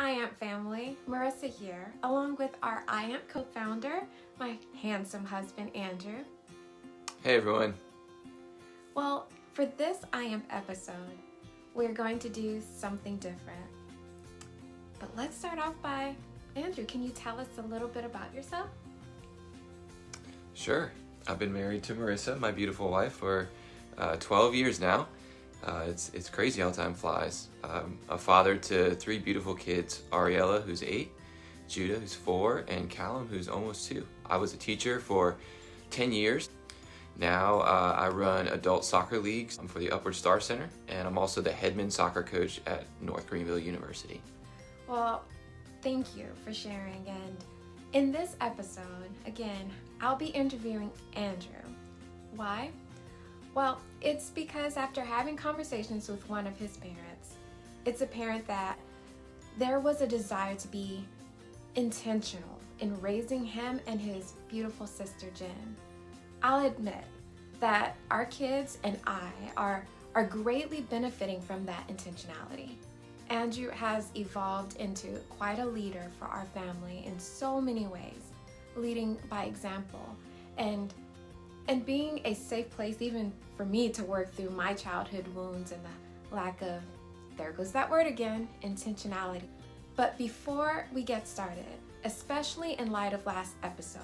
iAmp family, Marissa here, along with our iAmp co-founder, my handsome husband, Andrew. Hey everyone. Well, for this iAmp episode, we're going to do something different. But let's start off by, Andrew, can you tell us a little bit about yourself? Sure. I've been married to Marissa, my beautiful wife, for 12 years now. It's crazy how time flies. A father to 3 beautiful kids, Ariella, who's 8, Judah, who's 4, and Callum, who's almost 2. I was a teacher for 10 years. Now I run adult soccer leagues for the Upward Star Center, and I'm also the head men's soccer coach at North Greenville University. Well, thank you for sharing. And in this episode, again, I'll be interviewing Andrew. Why? Well, it's because after having conversations with one of his parents, it's apparent that there was a desire to be intentional in raising him and his beautiful sister, Jen. I'll admit that our kids and I are greatly benefiting from that intentionality. Andrew has evolved into quite a leader for our family in so many ways, leading by example and being a safe place even for me to work through my childhood wounds and the lack of, there goes that word again, intentionality. But before we get started, especially in light of last episode,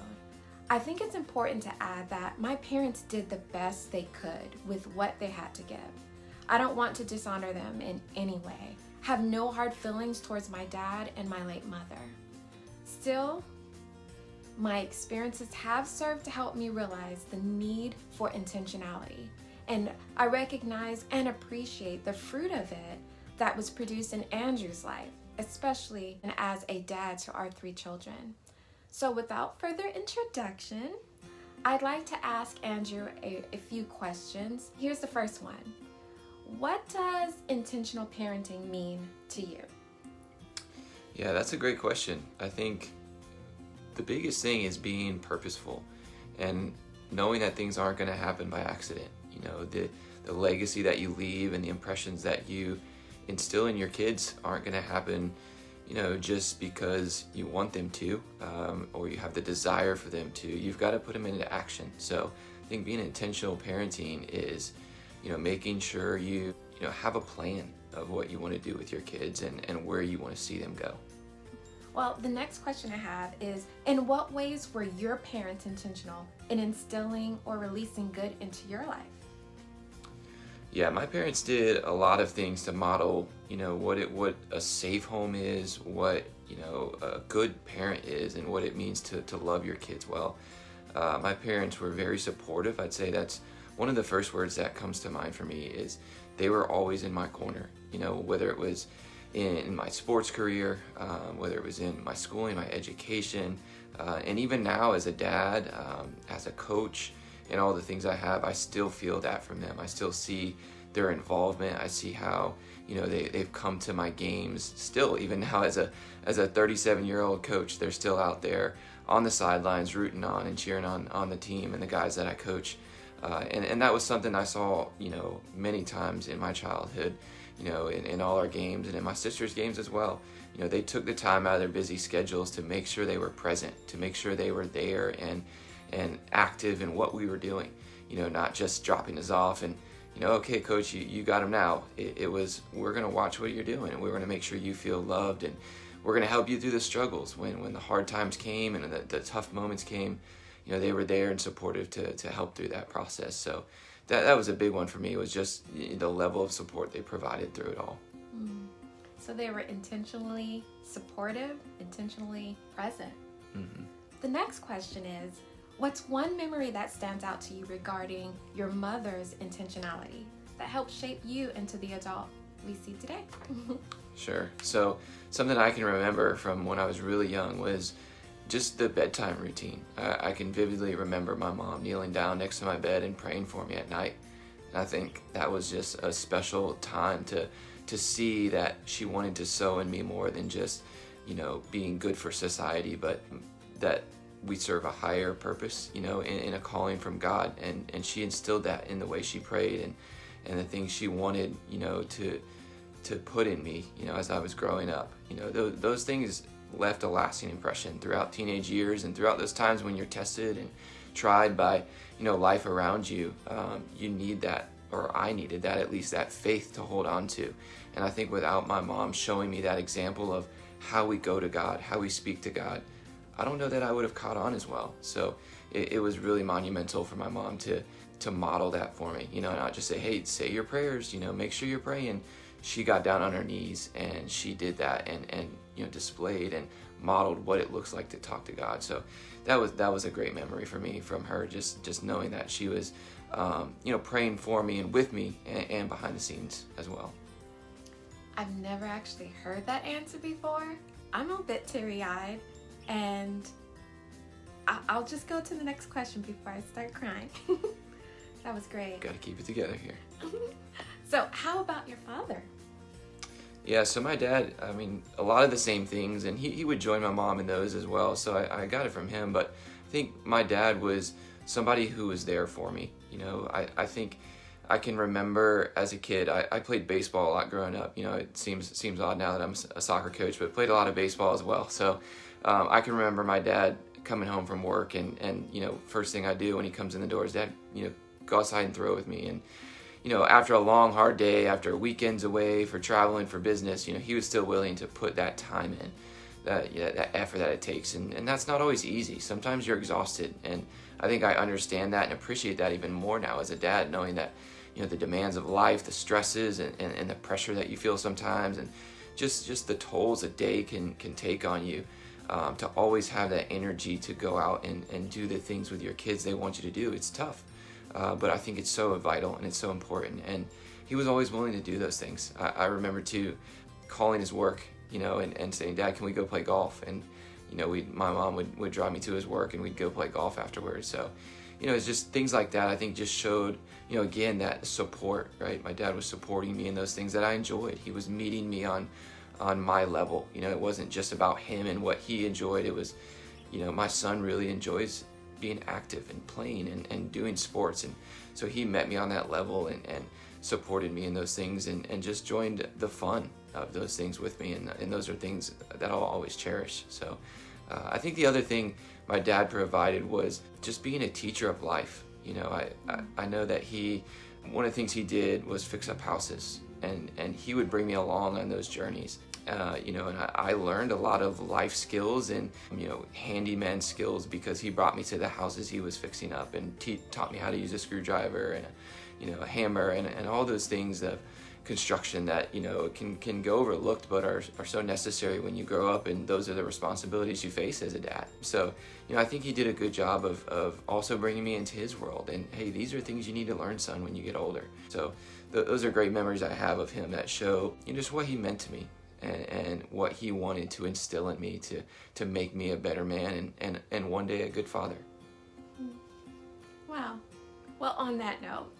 I think it's important to add that my parents did the best they could with what they had to give. I don't want to dishonor them in any way. Have no hard feelings towards my dad and my late mother. Still, my experiences have served to help me realize the need for intentionality, and I recognize and appreciate the fruit of it that was produced in Andrew's life, especially as a dad to our 3 children. So without further introduction, I'd like to ask Andrew a few questions. Here's the first one. What does intentional parenting mean to you? Yeah, that's a great question. I think the biggest thing is being purposeful and knowing that things aren't going to happen by accident. You know, the legacy that you leave and the impressions that you instill in your kids aren't going to happen, you know, just because you want them to, or you have the desire for them to. You've got to put them into action. So I think being intentional parenting is, you know, making sure you have a plan of what you want to do with your kids and where you want to see them go. Well, the next question I have is, in what ways were your parents intentional in instilling or releasing good into your life? Yeah, my parents did a lot of things to model, you know, what a safe home is, what, you know, a good parent is, and what it means to love your kids well. My parents were very supportive. I'd say that's one of the first words that comes to mind for me is they were always in my corner, you know, whether it was in my sports career, whether it was in my schooling, my education, and even now as a dad, as a coach, and all the things I have, I still feel that from them. I still see their involvement. I see how, you know, they've come to my games still, even now as a 37-year-old coach, they're still out there on the sidelines rooting on and cheering on the team and the guys that I coach. And that was something I saw, you know, many times in my childhood, you know, in all our games and in my sister's games as well. You know, they took the time out of their busy schedules to make sure they were present, to make sure they were there and active in what we were doing, you know, not just dropping us off and, you know, okay, coach, you got him now. It was, we're going to watch what you're doing and we're going to make sure you feel loved and we're going to help you through the struggles when the hard times came and the tough moments came. You know, they were there and supportive to help through that process. So that was a big one for me, was just the level of support they provided through it all. So they were intentionally supportive, intentionally present. Mm-hmm. The next question is, what's one memory that stands out to you regarding your mother's intentionality that helped shape you into the adult we see today? Sure. So something I can remember from when I was really young was just the bedtime routine. I can vividly remember my mom kneeling down next to my bed and praying for me at night. And I think that was just a special time to see that she wanted to sow in me more than just, you know, being good for society, but that we serve a higher purpose, you know, in a calling from God. And she instilled that in the way she prayed and the things she wanted, you know, to put in me, as I was growing up. Those things left a lasting impression throughout teenage years and throughout those times when you're tested and tried by, life around you. You need that, or I needed that, at least that faith to hold on to. And I think without my mom showing me that example of how we go to God, how we speak to God, I don't know that I would have caught on as well. So it was really monumental for my mom to model that for me, not just say, hey, say your prayers, make sure you're praying. She got down on her knees and she did that and displayed and modeled what it looks like to talk to God. So that was a great memory for me from her, just knowing that she was praying for me and with me and behind the scenes as well. I've never actually heard that answer before. I'm a bit teary-eyed, and I'll just go to the next question before I start crying. That was great. Got to keep it together here. So how about your father? Yeah, so my dad, a lot of the same things, and he would join my mom in those as well, so I got it from him. But I think my dad was somebody who was there for me. I think I can remember as a kid, I played baseball a lot growing up. It seems odd now that I'm a soccer coach, but played a lot of baseball as well. So I can remember my dad coming home from work, and first thing I do when he comes in the door is, Dad, go outside and throw with me. And after a long, hard day, after weekends away for traveling for business, he was still willing to put that time in, that effort that it takes. And that's not always easy. Sometimes you're exhausted. And I think I understand that and appreciate that even more now as a dad, knowing that, the demands of life, the stresses and the pressure that you feel sometimes, and just the tolls a day can take on you, to always have that energy to go out and do the things with your kids they want you to do. It's tough. But I think it's so vital and it's so important. And he was always willing to do those things. I remember too, calling his work, and saying, Dad, can we go play golf? And, my mom would drive me to his work and we'd go play golf afterwards. So, it's just things like that, I think just showed, again, that support, right? My dad was supporting me in those things that I enjoyed. He was meeting me on my level. It wasn't just about him and what he enjoyed. It was, my son really enjoys being active and playing and doing sports, and so he met me on that level and supported me in those things and just joined the fun of those things with me, and those are things that I'll always cherish. So I think the other thing my dad provided was just being a teacher of life. I know that one of the things he did was fix up houses, and he would bring me along on those journeys. And I learned a lot of life skills and, handyman skills because he brought me to the houses he was fixing up and taught me how to use a screwdriver and, a hammer and all those things of construction that, can go overlooked but are so necessary when you grow up, and those are the responsibilities you face as a dad. So, I think he did a good job of also bringing me into his world and, hey, these are things you need to learn, son, when you get older. So those are great memories I have of him that show just what he meant to me. And what he wanted to instill in me to make me a better man and one day a good father. Wow. Well, on that note,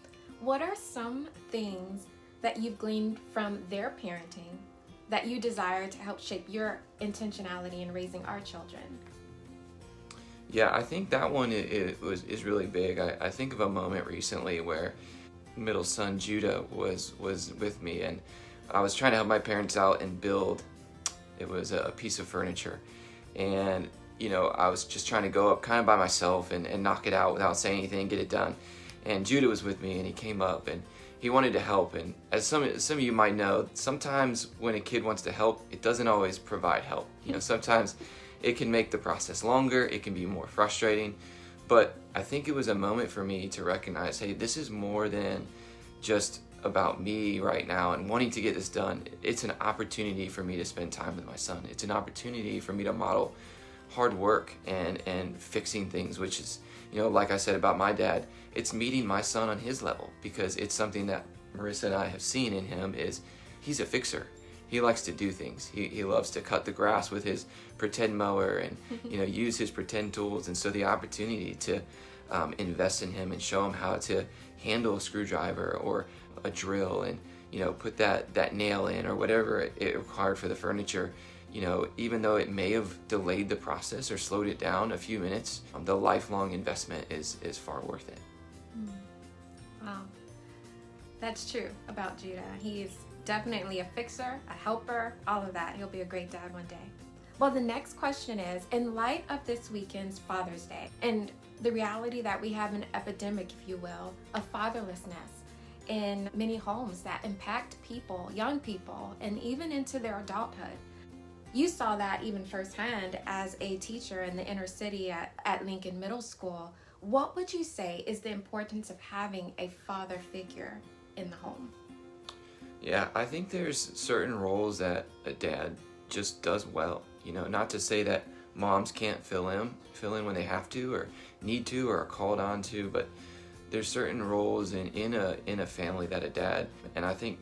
what are some things that you've gleaned from their parenting that you desire to help shape your intentionality in raising our children? Yeah, I think that one is really big. I think of a moment recently where middle son Judah was with me, and I was trying to help my parents out and build. It was a piece of furniture, and I was just trying to go up kind of by myself and knock it out without saying anything, get it done. And Judah was with me, and he came up and he wanted to help. And as some of you might know, sometimes when a kid wants to help, it doesn't always provide help. Sometimes it can make the process longer, it can be more frustrating. But I think it was a moment for me to recognize, hey, this is more than just about me right now and wanting to get this done. It's an opportunity for me to spend time with my son. It's an opportunity for me to model hard work and fixing things, which is, like I said about my dad, it's meeting my son on his level, because it's something that Marissa and I have seen in him is he's a fixer. He likes to do things. He loves to cut the grass with his pretend mower and use his pretend tools. And so the opportunity to invest in him and show him how to handle a screwdriver or a drill and put that nail in or whatever it required for the furniture, even though it may have delayed the process or slowed it down a few minutes, the lifelong investment is far worth it. Wow, that's true about Judah. He's definitely a fixer, a helper, all of that. He'll be a great dad one day. Well, the next question is, in light of this weekend's Father's Day and the reality that we have an epidemic, if you will, of fatherlessness in many homes that impact people, young people, and even into their adulthood. You saw that even firsthand as a teacher in the inner city at Lincoln Middle School. What would you say is the importance of having a father figure in the home? Yeah, I think there's certain roles that a dad just does well. Not to say that moms can't fill in when they have to or need to or are called on to, but there's certain roles in a family that a dad, and I think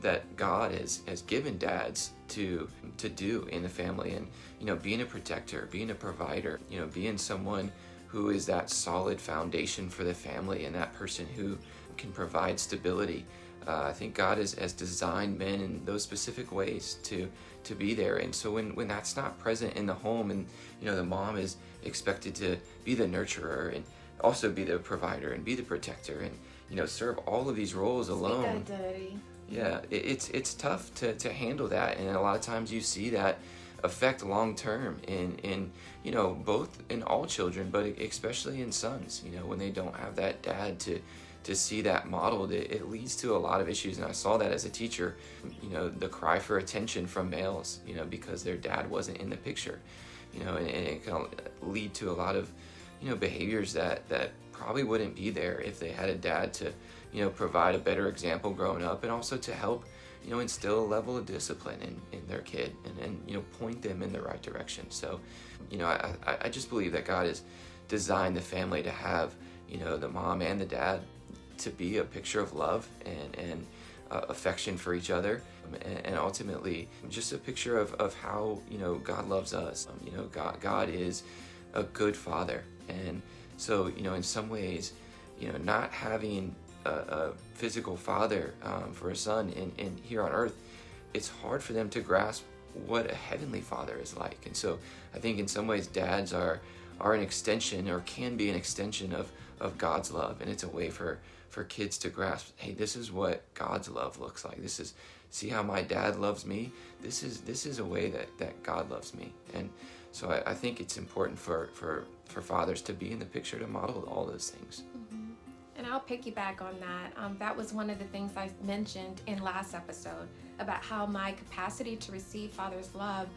that God has given dads to do in the family, and being a protector, being a provider, being someone who is that solid foundation for the family and that person who can provide stability. I think God has designed men in those specific ways to be there. And so when that's not present in the home, and the mom is expected to be the nurturer and also be the provider and be the protector and serve all of these roles alone. Yeah, it's tough to handle that, and a lot of times you see that affect long term in both in all children, but especially in sons. When they don't have that dad to see that modeled, it leads to a lot of issues. And I saw that as a teacher, the cry for attention from males, because their dad wasn't in the picture, and it can lead to a lot of, behaviors that probably wouldn't be there if they had a dad to, provide a better example growing up, and also to help, instill a level of discipline in their kid and point them in the right direction. So, I just believe that God has designed the family to have, the mom and the dad to be a picture of love and affection for each other, and ultimately just a picture of how God loves us. God is a good father, and so in some ways, not having a physical father for a son in here on earth, it's hard for them to grasp what a heavenly father is like. And so I think in some ways dads are an extension, or can be an extension of God's love, and it's a way for kids to grasp, hey, this is what God's love looks like. See how my dad loves me? This is a way that God loves me. And so I think it's important for fathers to be in the picture, to model all those things. Mm-hmm. And I'll piggyback on that. That was one of the things I mentioned in last episode about how my capacity to receive Father's love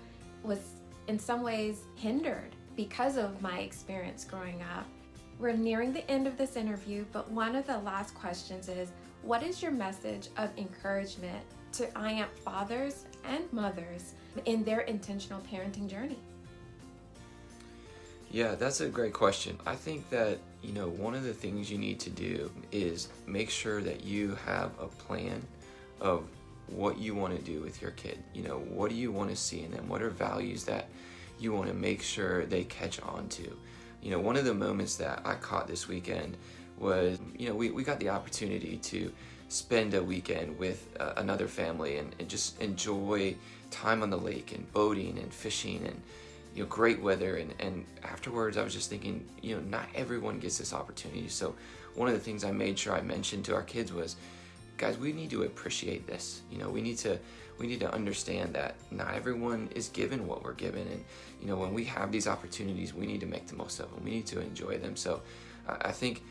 was in some ways hindered because of my experience growing up. We're nearing the end of this interview, but one of the last questions is, what is your message of encouragement to IAMP fathers and mothers in their intentional parenting journey? Yeah, that's a great question. I think that, one of the things you need to do is make sure that you have a plan of what you want to do with your kid. What do you want to see in them? What are values that you want to make sure they catch on to? One of the moments that I caught this weekend was, we got the opportunity to spend a weekend with another family and just enjoy time on the lake and boating and fishing and, great weather. And afterwards I was just thinking, not everyone gets this opportunity. So one of the things I made sure I mentioned to our kids was, guys, we need to appreciate this. We need to understand that not everyone is given what we're given, and when we have these opportunities, we need to make the most of them. We need to enjoy them. So I think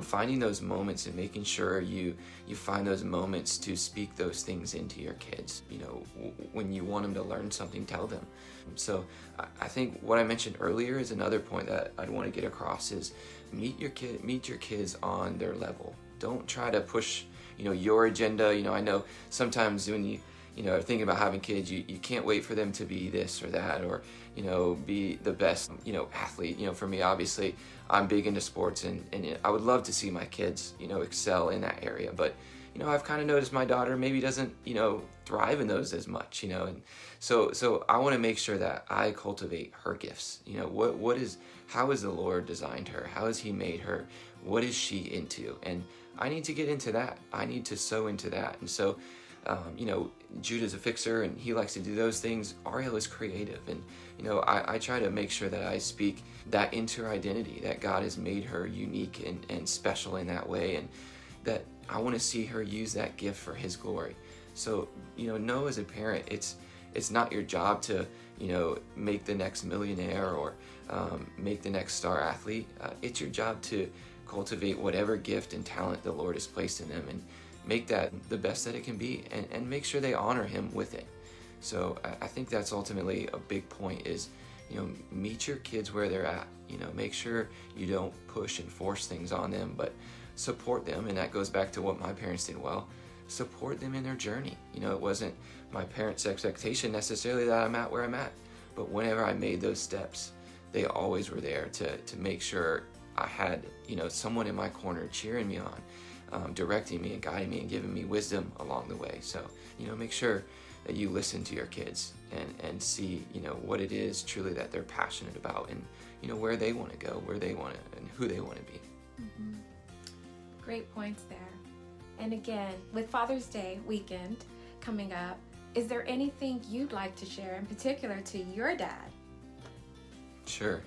finding those moments and making sure you find those moments to speak those things into your kids. When you want them to learn something, tell them. So I think what I mentioned earlier is another point that I'd want to get across is meet your kids on their level. Don't try to push your agenda. I know sometimes when you are thinking about having kids, you can't wait for them to be this or that, or be the best athlete. For me, obviously I'm big into sports, and I would love to see my kids excel in that area, but I've kind of noticed my daughter maybe doesn't thrive in those as much, and so I want to make sure that I cultivate her gifts. How has the Lord designed her? How has He made her? What is she into? And I need to get into that. I need to sow into that. And so Judah's a fixer and he likes to do those things. Ariel is creative, and I try to make sure that I speak that into her identity, that God has made her unique and special in that way, and that I want to see her use that gift for His glory. So, know as a parent, it's not your job to, make the next millionaire or make the next star athlete. It's your job to cultivate whatever gift and talent the Lord has placed in them and make that the best that it can be, and make sure they honor him with it. So I think that's ultimately a big point is, meet your kids where they're at. Make sure you don't push and force things on them, but support them. And that goes back to what my parents did well. Support them in their journey. It wasn't my parents' expectation necessarily that I'm at where I'm at, but whenever I made those steps, they always were there to make sure I had, someone in my corner cheering me on, directing me and guiding me and giving me wisdom along the way. So, make sure that you listen to your kids and see, what it is truly that they're passionate about, and, where they want to go, where they want to, and who they want to be. Mm-hmm. Great points there. And again, with Father's Day weekend coming up, is there anything you'd like to share in particular to your dad? Sure.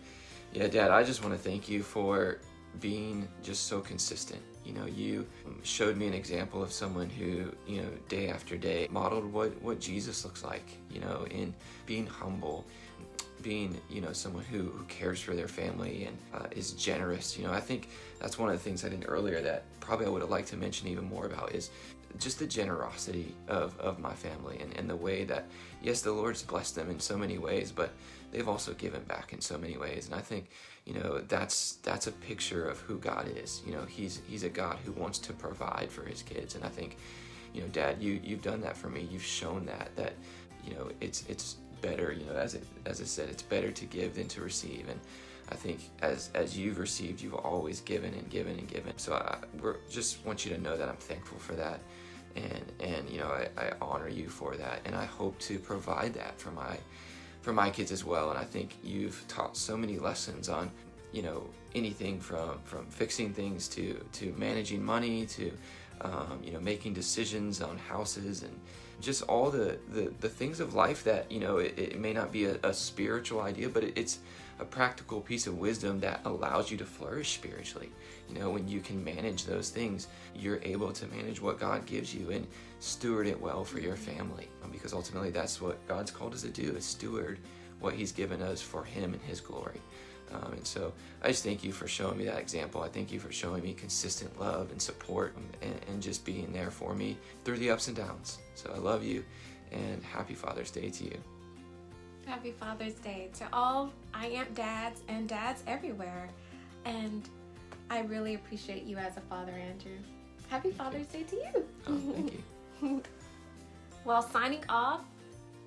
Yeah, Dad, I just want to thank you for being just so consistent. You showed me an example of someone who, day after day modeled what Jesus looks like, in being humble, being, someone who cares for their family and is generous. I think that's one of the things I did earlier that probably I would have liked to mention even more about is just the generosity of my family and the way that, yes, the Lord's blessed them in so many ways, but they've also given back in so many ways. And I think, that's a picture of who God is. He's a God who wants to provide for his kids. And I think, Dad, you've done that for me. You've shown that, it's better, as I said, it's better to give than to receive. And I think as you've received, you've always given and given and given. So I just want you to know that I'm thankful for that. And I honor you for that. And I hope to provide that for my kids as well. And I think you've taught so many lessons on, anything from fixing things to managing money to, making decisions on houses and just all the things of life that, it may not be a spiritual idea, but it's a practical piece of wisdom that allows you to flourish spiritually. When you can manage those things, you're able to manage what God gives you and steward it well for your family, because ultimately that's what God's called us to do, is steward what he's given us for him and his glory. And so I just thank you for showing me that example. I thank you for showing me consistent love and support and just being there for me through the ups and downs. So I love you, and happy Father's Day to you. Happy Father's Day to all I Am dads and dads everywhere. And I really appreciate you as a father, Andrew. Happy Father's Day to you. Oh, thank you. Well, signing off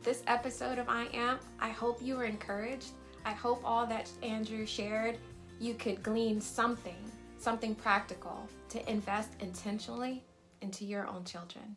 this episode of I Am, I hope you were encouraged. I hope all that Andrew shared, you could glean something practical to invest intentionally into your own children.